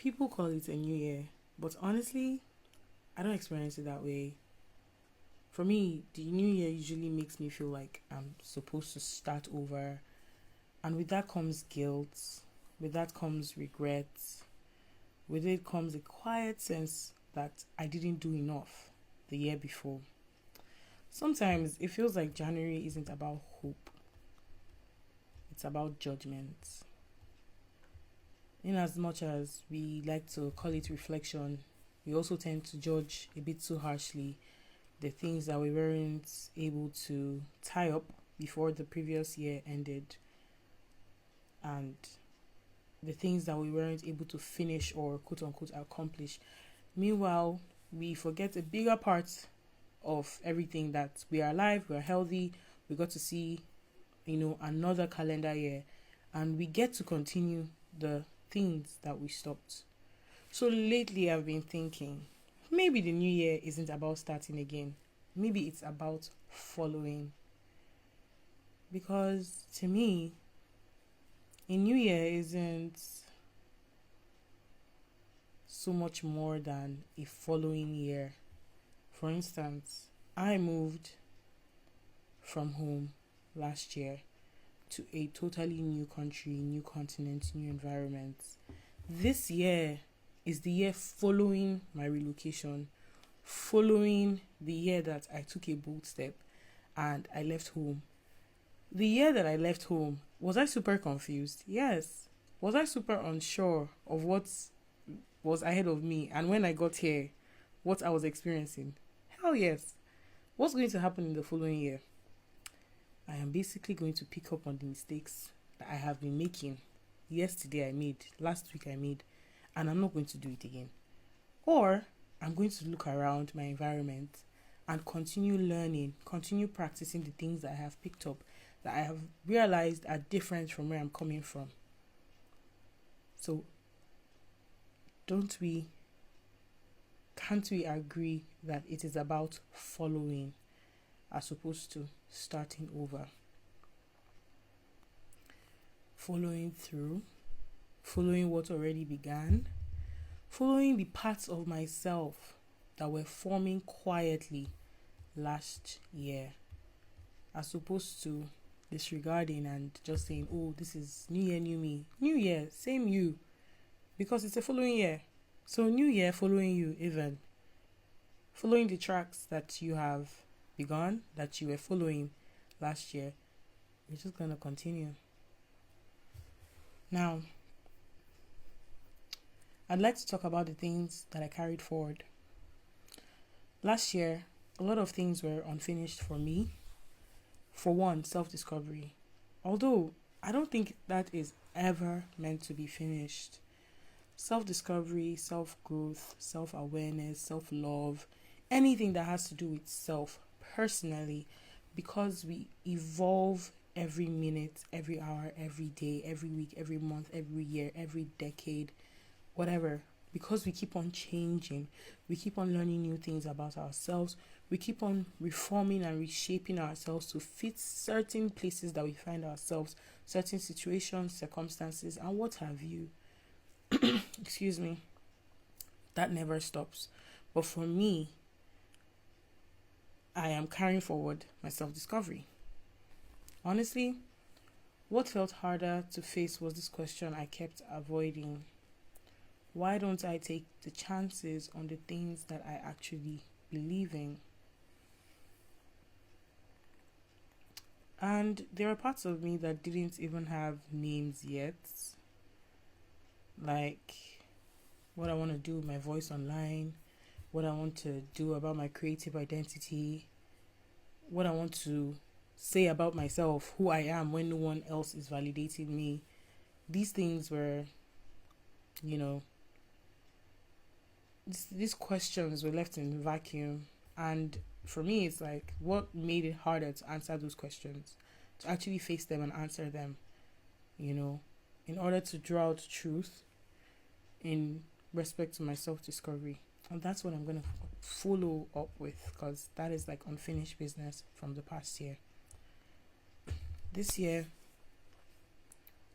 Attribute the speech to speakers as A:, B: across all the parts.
A: People call it a new year, but honestly, I don't experience it that way. For me, the new year usually makes me feel like I'm supposed to start over, and with that comes guilt, with that comes regret, with it comes a quiet sense that I didn't do enough the year before. Sometimes it feels like January isn't about hope, it's about judgment. In as much as we like to call it reflection, we also tend to judge a bit too harshly the things that we weren't able to tie up before the previous year ended, and the things that we weren't able to finish or quote unquote accomplish. Meanwhile, we forget a bigger part of everything, that we are alive, we are healthy, we got to see, another calendar year, and we get to continue the things that we stopped. So lately, I've been thinking maybe the new year isn't about starting again, maybe it's about following. Because to me, a new year isn't so much more than a following year. For instance, I moved from home last year to a totally new country, new continent, new environment. This year is the year following my relocation, following the year that I took a bold step and I left home. The year that I left home, was I super confused? Yes. Was I super unsure of what was ahead of me, and when I got here, what I was experiencing? Hell yes. What's going to happen in the following year? I am basically going to pick up on the mistakes that I have been making. Yesterday I made, last week I made, and I'm not going to do it again. Or I'm going to look around my environment and continue learning, continue practicing the things that I have picked up, that I have realized are different from where I'm coming from. So can't we agree that it is about following as opposed to starting over? Following through, following what already began, following the parts of myself that were forming quietly last year, as opposed to disregarding and just saying, oh, this is new year, new me. New year, same you, because it's a following year. So new year following you, even following the tracks that you have begun, that you were following last year, you're just going to continue. Now, I'd like to talk about the things that I carried forward. Last year, a lot of things were unfinished for me. For one, self-discovery. Although, I don't think that is ever meant to be finished. Self-discovery, self-growth, self-awareness, self-love, anything that has to do with self personally, because we evolve every minute, every hour, every day, every week, every month, every year, every decade, whatever. Because we keep on changing, we keep on learning new things about ourselves, we keep on reforming and reshaping ourselves to fit certain places that we find ourselves, certain situations, circumstances, and what have you. Excuse me. That never stops. But for me, I am carrying forward my self-discovery. Honestly, what felt harder to face was this question I kept avoiding. Why don't I take the chances on the things that I actually believe in? And there are parts of me that didn't even have names yet. Like what I want to do with my voice online, what I want to do about my creative identity, what I want to say about myself, who I am when no one else is validating me. These things were, these questions were left in vacuum. And for me, it's like, what made it harder to answer those questions, to actually face them and answer them, in order to draw out truth in respect to my self-discovery. And that's what I'm going to follow up with, because that is like unfinished business from the past year. This year,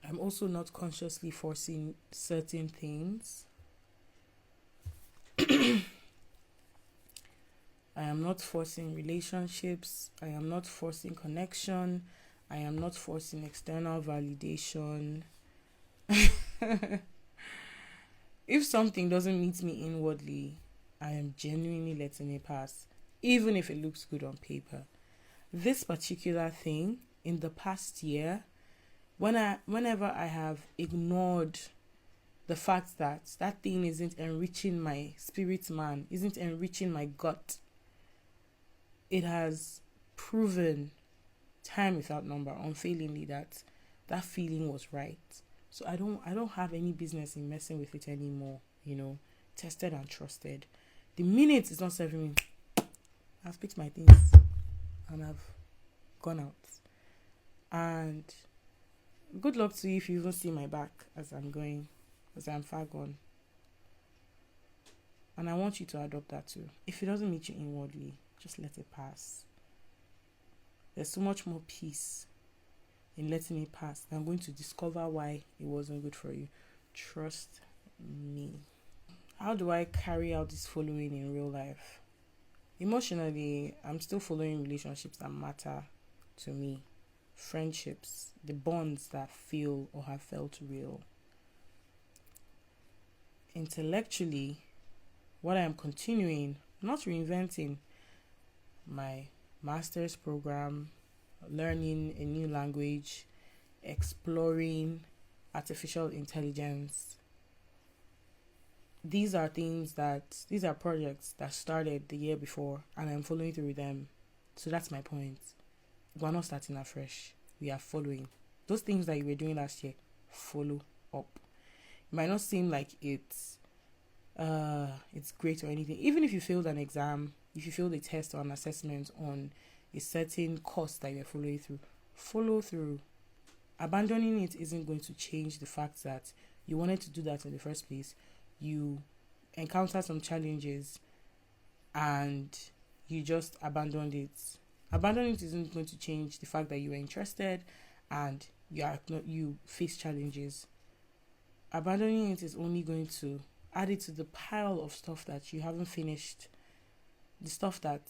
A: I'm also not consciously forcing certain things. I am not forcing relationships. I am not forcing connection. I am not forcing external validation. If something doesn't meet me inwardly, I am genuinely letting it pass, even if it looks good on paper. This particular thing in the past year, whenever I have ignored the fact that that thing isn't enriching my spirit man, isn't enriching my gut, it has proven time without number, unfailingly, that that feeling was right. So I don't have any business in messing with it anymore, tested and trusted. The minute it's not serving me, I've picked my things and I've gone out. And good luck to you if you even see my back as I'm going, as I'm far gone. And I want you to adopt that too. If it doesn't meet you inwardly, just let it pass. There's so much more peace in letting it pass. I'm going to discover why it wasn't good for you. Trust me. How do I carry out this following in real life? Emotionally, I'm still following relationships that matter to me. Friendships, the bonds that feel or have felt real. Intellectually, what I am continuing, not reinventing, my master's program, learning a new language, exploring artificial intelligence. These are projects that started the year before and I'm following through with them. So that's my point. We're not starting afresh. We are following. Those things that you were doing last year, follow up. It might not seem like it's great or anything. Even if you failed an exam, if you failed a test or an assessment on a certain course that you're following through, follow through. Abandoning it isn't going to change the fact that you wanted to do that in the first place. You encountered some challenges and you just abandoned it. Abandoning it isn't going to change the fact that you were interested and you face challenges. Abandoning it is only going to add it to the pile of stuff that you haven't finished, the stuff that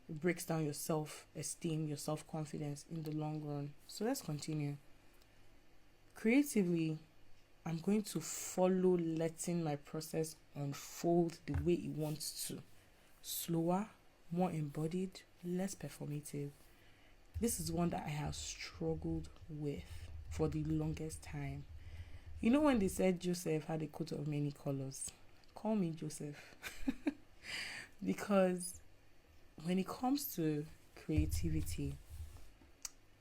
A: breaks down your self-esteem, your self-confidence in the long run. So let's continue. Creatively, I'm going to follow letting my process unfold the way it wants to. Slower, more embodied, less performative. This is one that I have struggled with for the longest time. You know when they said Joseph had a coat of many colors? Call me Joseph. Because when it comes to creativity,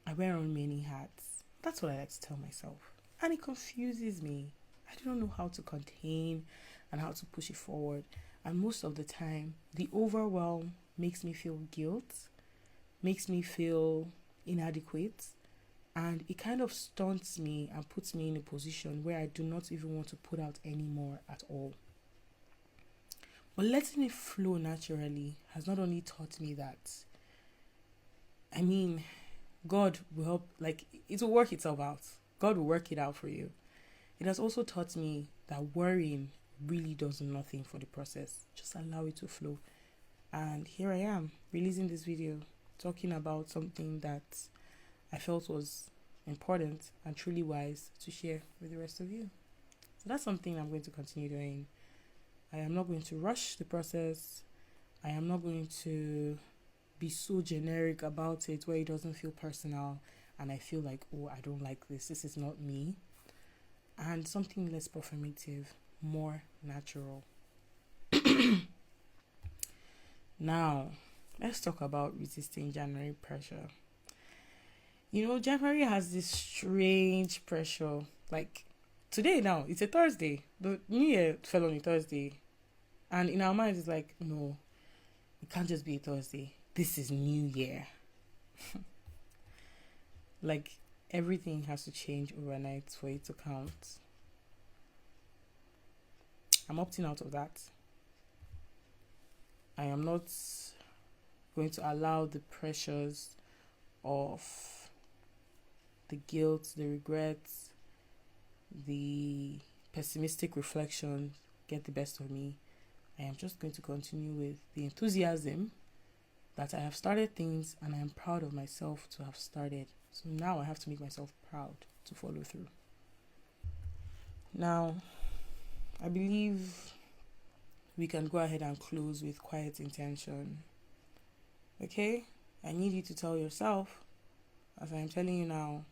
A: I wear on many hats. That's what I like to tell myself. And it confuses me. I don't know how to contain and how to push it forward. And most of the time, the overwhelm makes me feel guilt, makes me feel inadequate, and it kind of stunts me and puts me in a position where I do not even want to put out any more at all. But letting it flow naturally has not only taught me that, God will help, it will work itself out. God will work it out for you. It has also taught me that worrying really does nothing for the process. Just allow it to flow. And here I am, releasing this video, talking about something that I felt was important and truly wise to share with the rest of you. So that's something I'm going to continue doing. I am not going to rush the process. I am not going to be so generic about it where it doesn't feel personal and I feel like, oh, I don't like this. This is not me. And something less performative, more natural. Now, let's talk about resisting January pressure. January has this strange pressure. Like today now, it's a Thursday. The New Year fell on a Thursday. And in our minds, it's like, no, it can't just be a Thursday. This is New Year. Like everything has to change overnight for it to count. I'm opting out of that. I am not going to allow the pressures of the guilt, the regrets, the pessimistic reflection get the best of me. I am just going to continue with the enthusiasm that I have started things and I am proud of myself to have started. So now I have to make myself proud to follow through. Now, I believe we can go ahead and close with quiet intention. Okay? I need you to tell yourself, as I am telling you now,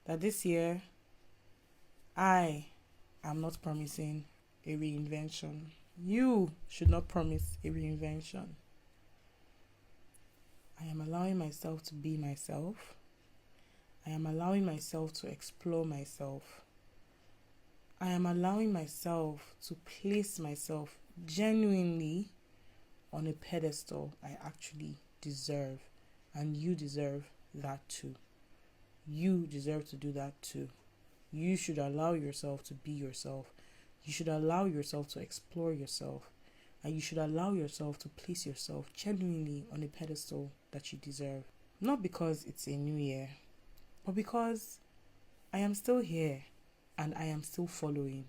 A: that this year, I am not promising a reinvention. You should not promise a reinvention. I am allowing myself to be myself. I am allowing myself to explore myself. I am allowing myself to place myself genuinely on a pedestal I actually deserve. And you deserve that too. You deserve to do that too. You should allow yourself to be yourself. You should allow yourself to explore yourself. And you should allow yourself to place yourself genuinely on a pedestal that you deserve. Not because it's a new year, but because I am still here and I am still following.